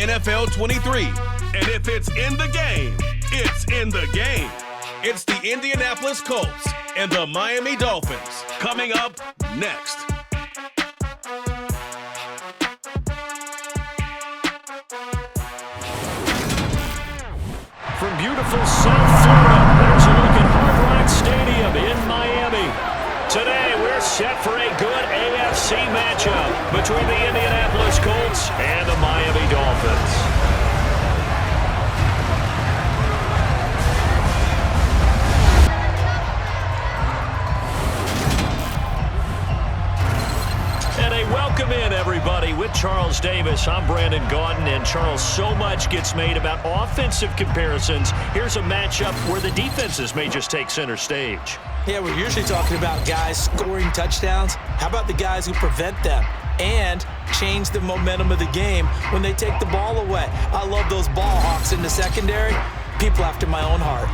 NFL 23. And if it's in the game, it's in the game. It's the Indianapolis Colts and the Miami Dolphins coming up next. From beautiful South Florida, there's a look at Hard Rock Stadium in Miami. Today, we're set for a good AFC matchup between the Indianapolis Colts and the Miami Dolphins. Welcome in, everybody. With Charles Davis, I'm Brandon Gaudin, and Charles, so much gets made about offensive comparisons. Here's a matchup where the defenses may just take center stage. Yeah, we're usually talking about guys scoring touchdowns. How about the guys who prevent them and change the momentum of the game when they take the ball away? I love those ball hawks in the secondary. People after my own heart.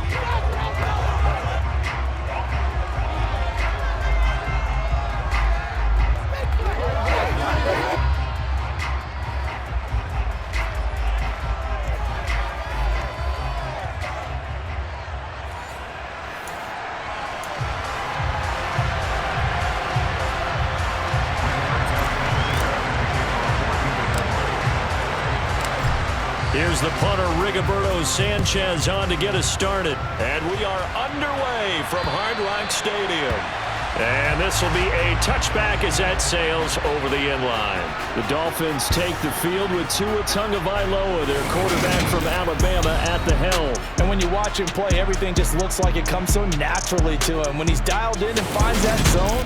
Here's the punter, Rigoberto Sanchez, on to get us started. And we are underway from Hard Rock Stadium. And this will be a touchback as that sails over the inline. The Dolphins take the field with Tua Tagovailoa, their quarterback from Alabama, at the helm. And when you watch him play, everything just looks like it comes so naturally to him. When he's dialed in and finds that zone,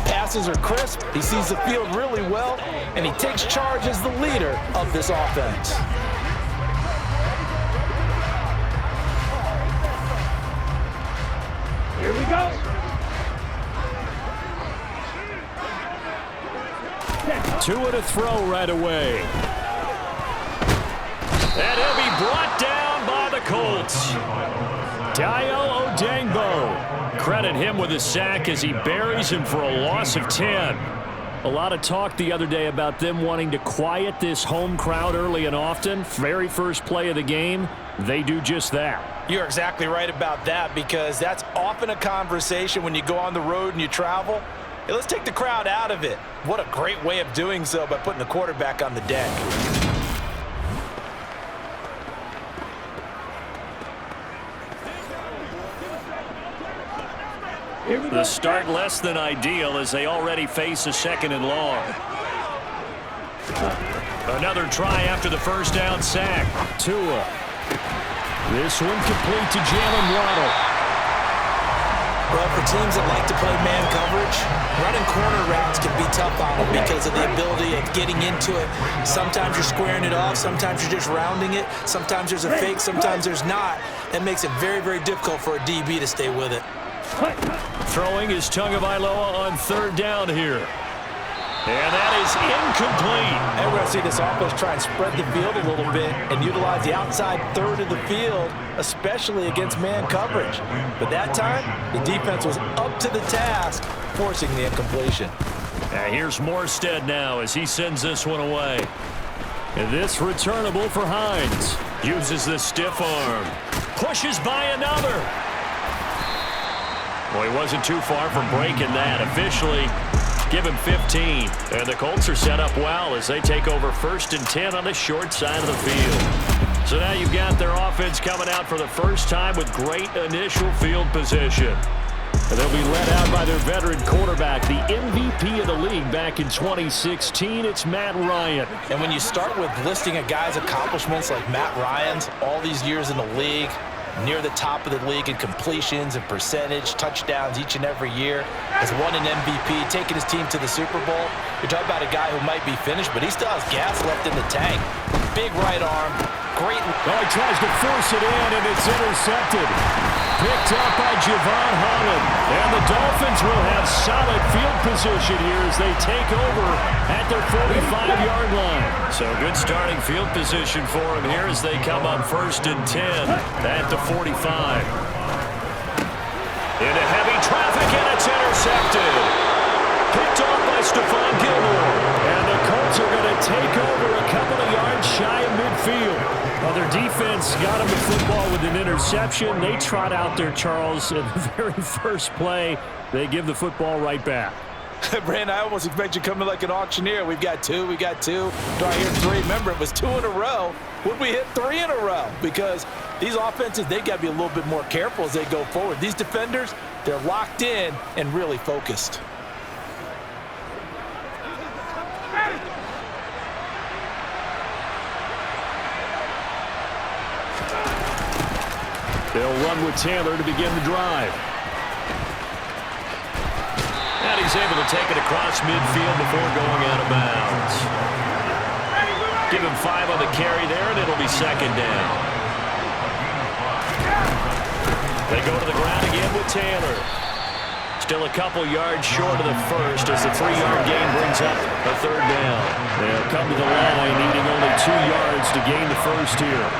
passes are crisp, he sees the field really well, and he takes charge as the leader of this offense. Here we go. Tua to throw right away. And he'll be brought down by the Colts. Dayo Odeyingbo. Credit him with a sack as he buries him for a loss of 10. A lot of talk the other day about them wanting to quiet this home crowd early and often. Very first play of the game, they do just that. You're exactly right about that, because that's often a conversation when you go on the road and you travel. Hey, let's take the crowd out of it. What a great way of doing so by putting the quarterback on the deck. The start less than ideal as they already face a second and long. Another try after the first down sack. Tua. This one complete to Jalen Waddle. Well, for teams that like to play man coverage, running corner routes can be tough on them because of the ability of getting into it. Sometimes you're squaring it off, sometimes you're just rounding it, sometimes there's a fake, sometimes there's not. That makes it very, very difficult for a DB to stay with it. Throwing is Tagovailoa on third down here. And that is incomplete. And we're going to see this offense try and spread the field a little bit and utilize the outside third of the field, especially against man coverage. But that time, the defense was up to the task, forcing the incompletion. And here's Morstead now as he sends this one away. And this returnable for Hines. Uses the stiff arm. Pushes by another. Well, he wasn't too far from breaking that. Officially, give him 15. And the Colts are set up well as they take over 1st and 10 on the short side of the field. So now you've got their offense coming out for the first time with great initial field position. And they'll be led out by their veteran quarterback, the MVP of the league back in 2016. It's Matt Ryan. And when you start with listing a guy's accomplishments like Matt Ryan's, all these years in the league, near the top of the league in completions and percentage, touchdowns each and every year, has won an MVP, taken his team to the Super Bowl. You're talking about a guy who might be finished, but he still has gas left in the tank. Big right arm, great. Oh, he tries to force it in, and it's intercepted. Picked up by Javon Holland. And the Dolphins will have solid field position here as they take over at their 45-yard line. So good starting field position for them here as they come up 1st and 10 at the 45. Into heavy traffic, and it's intercepted. Picked off by Stephon Gilmore. And the Colts are going to take over a couple of yards shy of midfield. defense got him the football with an interception. They trot out there, Charles, in the very first play. They give the football right back. Brand, I almost expect you coming like an auctioneer. We've got two. Do I hear three? Remember, it was 2 in a row. Would we hit 3 in a row? Because these offenses, they got to be a little bit more careful as they go forward. These defenders, they're locked in and really focused. They'll run with Taylor to begin the drive. And he's able to take it across midfield before going out of bounds. Give him 5 on the carry there, and it'll be second down. They go to the ground again with Taylor. Still a couple yards short of the first as the 3-yard gain brings up a third down. They'll come to the line, needing only 2 yards to gain the first here.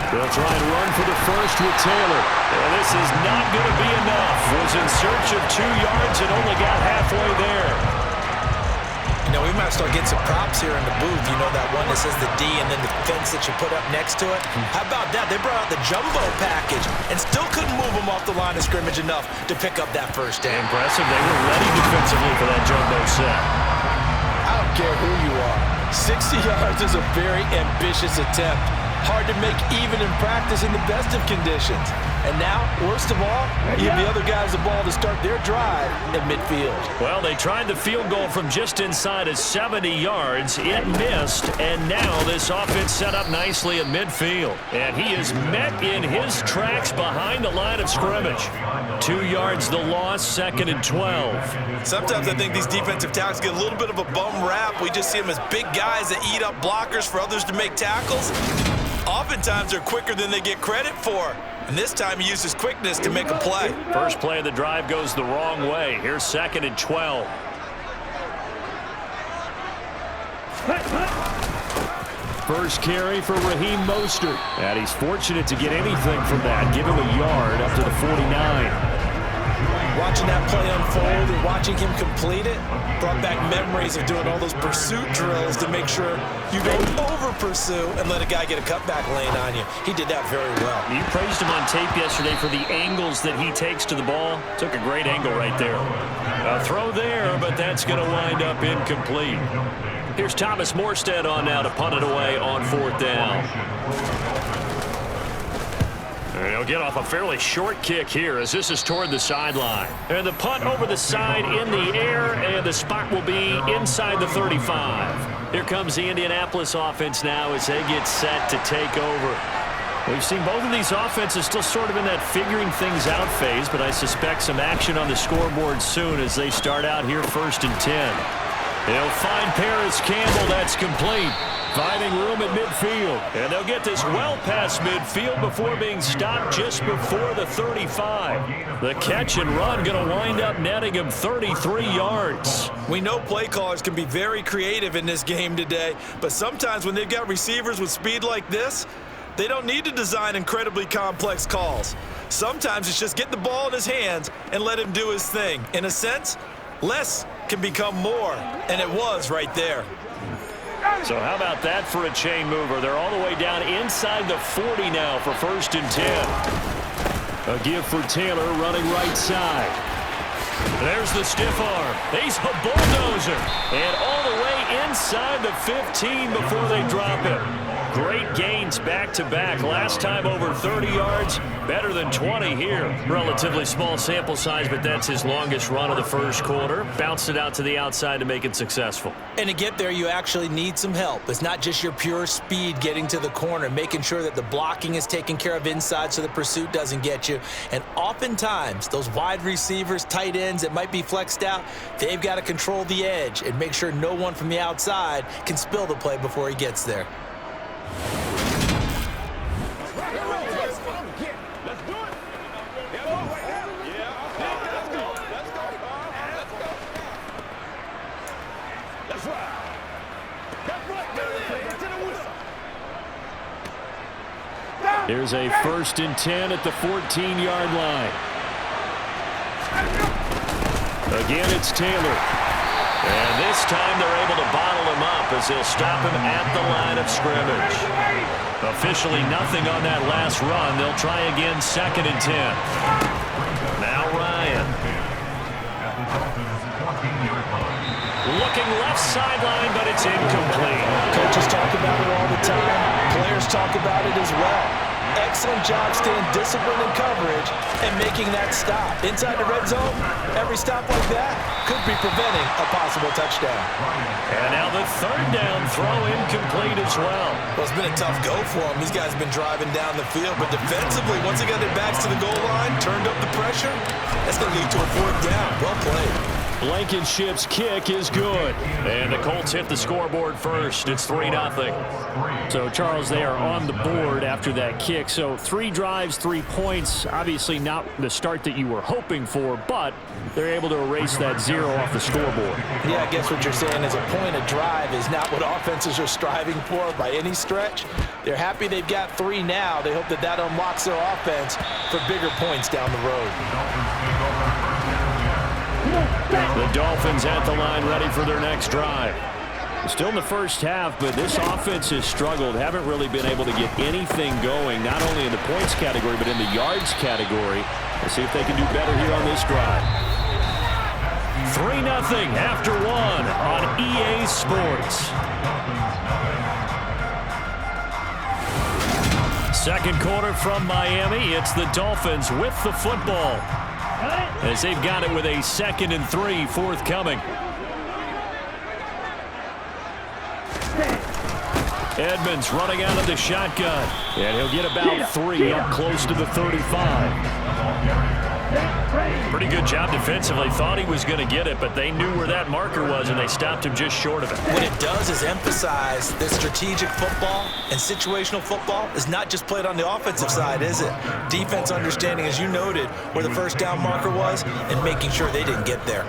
They'll try and run for the first with Taylor. And this is not going to be enough. Was in search of 2 yards and only got halfway there. You know, we might start getting some props here in the booth. You know that one that says the D and then the fence that you put up next to it? How about that? They brought out the jumbo package and still couldn't move them off the line of scrimmage enough to pick up that first down. Impressive. They were ready defensively for that jumbo set. I don't care who you are. 60 yards is a very ambitious attempt. Hard to make even in practice in the best of conditions. And now, worst of all, you give the other guys the ball to start their drive at midfield. Well, they tried the field goal from just inside of 70 yards. It missed, and now this offense set up nicely at midfield. And he is met in his tracks behind the line of scrimmage. 2 yards the loss, 2nd and 12. Sometimes I think these defensive tackles get a little bit of a bum rap. We just see them as big guys that eat up blockers for others to make tackles. Oftentimes they're quicker than they get credit for. And this time he uses quickness to make a play. First play of the drive goes the wrong way. Here's 2nd and 12. First carry for Raheem Mostert. And he's fortunate to get anything from that. Give him a yard up to the 49. Watching that play unfold and watching him complete it brought back memories of doing all those pursuit drills to make sure you don't over-pursue and let a guy get a cutback lane on you. He did that very well. You praised him on tape yesterday for the angles that he takes to the ball. Took a great angle right there. A throw there, but that's going to wind up incomplete. Here's Thomas Morstead on now to punt it away on 4th down. And he'll get off a fairly short kick here as this is toward the sideline. And the punt over the side in the air, and the spot will be inside the 35. Here comes the Indianapolis offense now as they get set to take over. We've seen both of these offenses still sort of in that figuring things out phase, but I suspect some action on the scoreboard soon as they start out here 1st and 10. They'll find Paris Campbell. That's complete. Finding room at midfield. And they'll get this well past midfield before being stopped just before the 35. The catch and run going to wind up netting him 33 yards. We know play callers can be very creative in this game today, but sometimes when they've got receivers with speed like this, they don't need to design incredibly complex calls. Sometimes it's just get the ball in his hands and let him do his thing. In a sense, less can become more, and it was right there. So how about that for a chain mover? They're all the way down inside the 40 now for 1st and 10. A give for Taylor running right side. There's the stiff arm. He's a bulldozer. And all the way inside the 15 before they drop him. Great gains back-to-back. Last time over 30 yards, better than 20 here. Relatively small sample size, but that's his longest run of the first quarter. Bounced it out to the outside to make it successful. And to get there, you actually need some help. It's not just your pure speed getting to the corner, making sure that the blocking is taken care of inside so the pursuit doesn't get you. And oftentimes, those wide receivers, tight ends that might be flexed out, they've got to control the edge and make sure no one from the outside can spill the play before he gets there. Here's a 1st and 10 at the 14-yard line. Again, it's Taylor. And this time they're able to bottle him up as they'll stop him at the line of scrimmage. Officially nothing on that last run. They'll try again 2nd and 10. Now Ryan. Looking left sideline, but it's incomplete. Coaches talk about it all the time. Players talk about it as well. Excellent job staying disciplined in coverage and making that stop. Inside the red zone, every stop like that could be preventing a possible touchdown. And now the 3rd down throw incomplete as well. Well, it's been a tough go for them. These guys have been driving down the field, but defensively, once they got their backs to the goal line, turned up the pressure, that's going to lead to a 4th down. Well played. Blankenship's kick is good. And the Colts hit the scoreboard first. It's 3-0. So, Charles, they are on the board after that kick. So 3 drives, 3 points. Obviously not the start that you were hoping for, but they're able to erase that 0 off the scoreboard. Yeah, I guess what you're saying is a point of drive is not what offenses are striving for by any stretch. They're happy they've got 3 now. They hope that that unlocks their offense for bigger points down the road. The Dolphins at the line ready for their next drive. Still in the first half, but this offense has struggled. Haven't really been able to get anything going, not only in the points category, but in the yards category. Let's see if they can do better here on this drive. 3-0 after 1 on EA Sports. Second quarter from Miami. It's the Dolphins with the football, as they've got it with a 2nd and 3 forthcoming. Edmonds running out of the shotgun, and he'll get about 3 up close to the 35. Pretty good job defensively. Thought he was going to get it, but they knew where that marker was, and they stopped him just short of it. What it does is emphasize that strategic football and situational football is not just played on the offensive side, is it? Defense understanding, as you noted, where the 1st down marker was and making sure they didn't get there.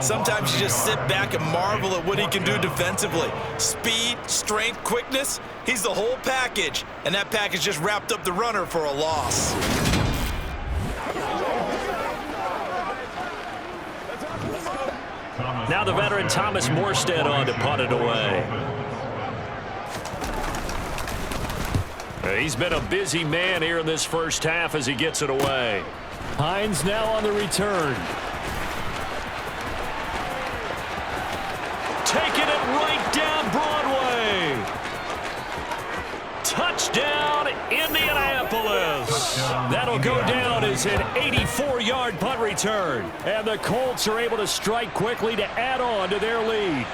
Sometimes you just sit back and marvel at what he can do defensively. Speed, strength, quickness, he's the whole package. And that package just wrapped up the runner for a loss. Now the veteran Thomas Morstead on to punt it away. He's been a busy man here in this first half as he gets it away. Hines now on the return. Taking it right down Broadway. Touchdown, Indianapolis. That'll go down as an 84-yard punt return. And the Colts are able to strike quickly to add on to their lead.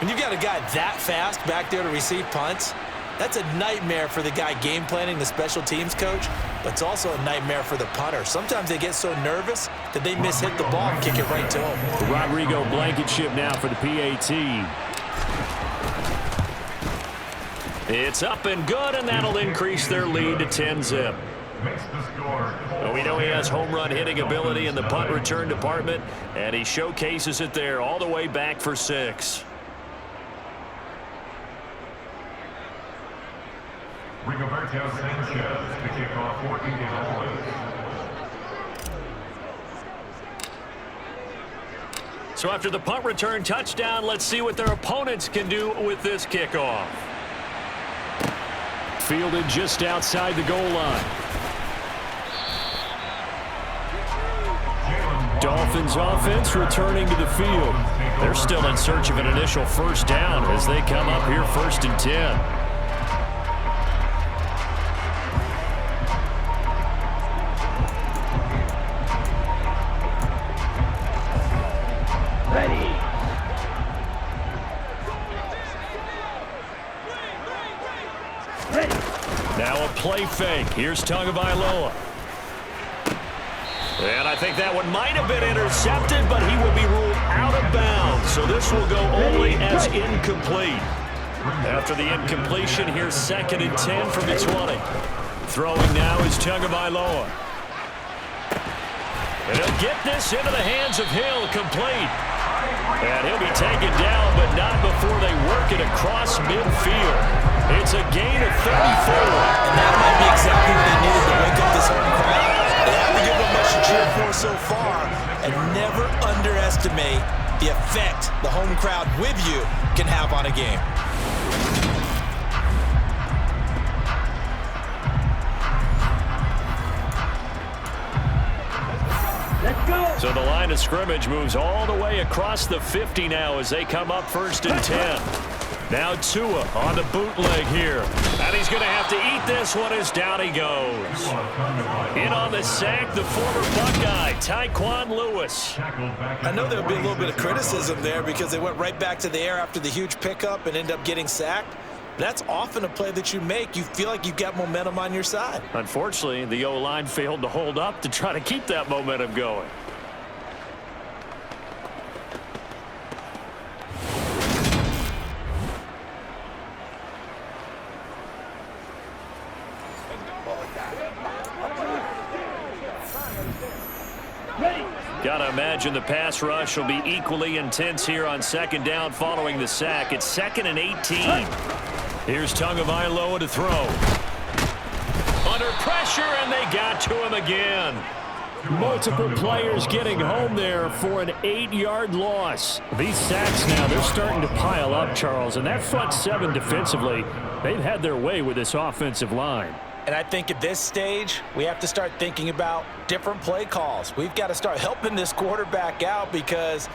When you've got a guy that fast back there to receive punts, that's a nightmare for the guy game planning, the special teams coach, but it's also a nightmare for the punter. Sometimes they get so nervous that they mishit the ball and kick it right to him. Rodrigo Blankenship now for the PAT. It's up and good, and that'll increase their lead to 10-zip. Well, we know he has home run hitting ability in the punt return department, and he showcases it there all the way back for 6. Rigoberto Sanchez to kick off for Indianapolis. So after the punt return touchdown, let's see what their opponents can do with this kickoff. Fielded just outside the goal line. Dolphins offense returning to the field. They're still in search of an initial 1st down as they come up here 1st and 10. Now a play fake. Here's Tagovailoa. And I think that one might have been intercepted, but he will be ruled out of bounds. So this will go only as incomplete. After the incompletion, here's 2nd and 10 from the 20. Throwing now is Tagovailoa. And he'll get this into the hands of Hill, complete. And he'll be taken down, but not before they work it across midfield. It's a gain of 34. And that might be exactly what they needed to wake up this home crowd. They have to give them much cheered for so far, and never underestimate the effect the home crowd with you can have on a game. So the line of scrimmage moves all the way across the 50 now as they come up 1st and 10. Now Tua on the bootleg here. And he's going to have to eat this one as down he goes. In on the sack, the former Buckeye, Tyquan Lewis. I know there'll be a little bit of criticism there because they went right back to the air after the huge pickup and ended up getting sacked. That's often a play that you make. You feel like you've got momentum on your side. Unfortunately, the O-line failed to hold up to try to keep that momentum going. Gotta imagine the pass rush will be equally intense here on 2nd down following the sack. It's 2nd and 18. Here's Tagovailoa to throw. Under pressure, and they got to him again. Multiple players getting home there for an 8-yard loss. These sacks now, they're starting to pile up, Charles, and that front 7 defensively, they've had their way with this offensive line. And I think at this stage, we have to start thinking about different play calls. We've got to start helping this quarterback out because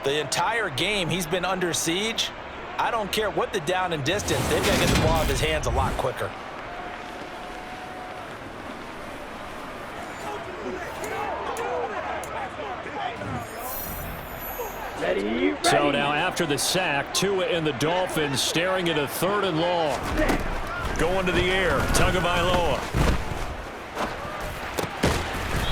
the entire game he's been under siege. I don't care what the down and distance, they've got to get the ball out of his hands a lot quicker. So now after the sack, Tua and the Dolphins staring at a 3rd and long. Going to the air, Tagovailoa.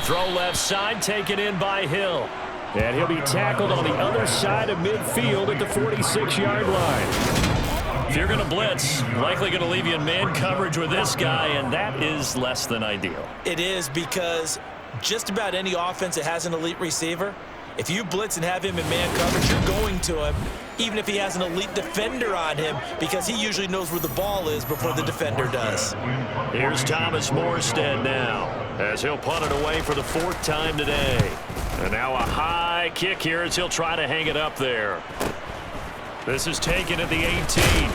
Throw left side, taken in by Hill. And he'll be tackled on the other side of midfield at the 46-yard line. If you're going to blitz, likely going to leave you in man coverage with this guy, and that is less than ideal. It is because just about any offense that has an elite receiver, if you blitz and have him in man coverage, you're going to him, even if he has an elite defender on him, because he usually knows where the ball is before the defender does. Here's Thomas Morstead now, as he'll punt it away for the 4th time today. And now a high kick here as he'll try to hang it up there. This is taken at the 18.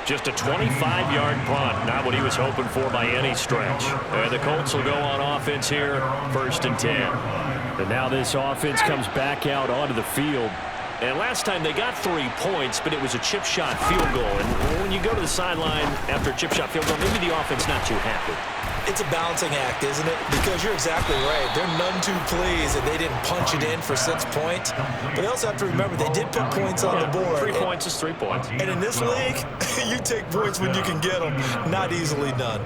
Just a 25-yard punt, not what he was hoping for by any stretch. And the Colts will go on offense here, 1st and 10. And now this offense comes back out onto the field. And last time they got 3 points, but it was a chip shot field goal. And when you go to the sideline after a chip shot field goal, maybe the offense not too happy. It's a balancing act, isn't it? Because you're exactly right. They're none too pleased that they didn't punch it in for 6 points. But they also have to remember they did put points on the board. 3 points is 3 points. And in this league, you take points when you can get them. Not easily done.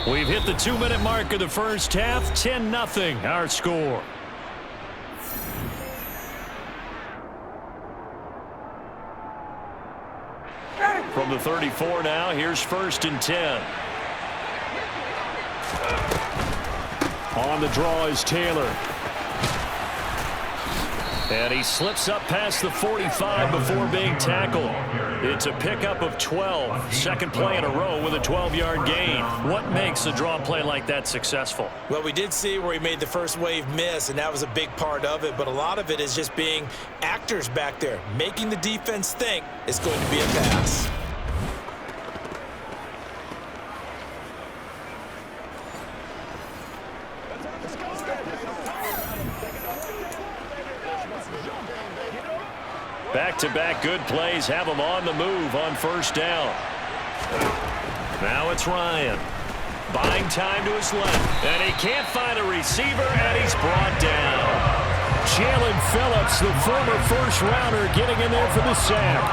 We've hit the 2-minute mark of the first half. 10-0 our score. From the 34 now, here's 1st and 10. On the draw is Taylor. And he slips up past the 45 before being tackled. It's a pickup of 12. Second play in a row with a 12-yard gain. What makes a draw play like that successful? Well, we did see where he made the first wave miss, and that was a big part of it. But a lot of it is just being actors back there, making the defense think it's going to be a pass. Back-to-back good plays have him on the move on 1st down. Now it's Ryan. Buying time to his left. And he can't find a receiver, and he's brought down. Jalen Phillips, the former first-rounder, getting in there for the sack.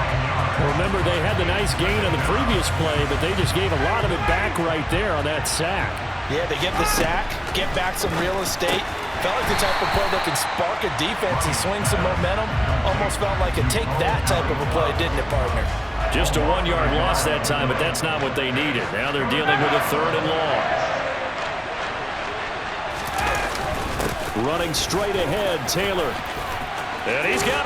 Remember, they had the nice gain on the previous play, but they just gave a lot of it back right there on that sack. Yeah, they get the sack, get back some real estate. Felt like the type of play that can spark a defense and swing some momentum. Almost felt like a take that type of a play, didn't it, partner? Just a 1-yard loss that time, but that's not what they needed. Now they're dealing with a 3rd and long. Running straight ahead, Taylor. And he's got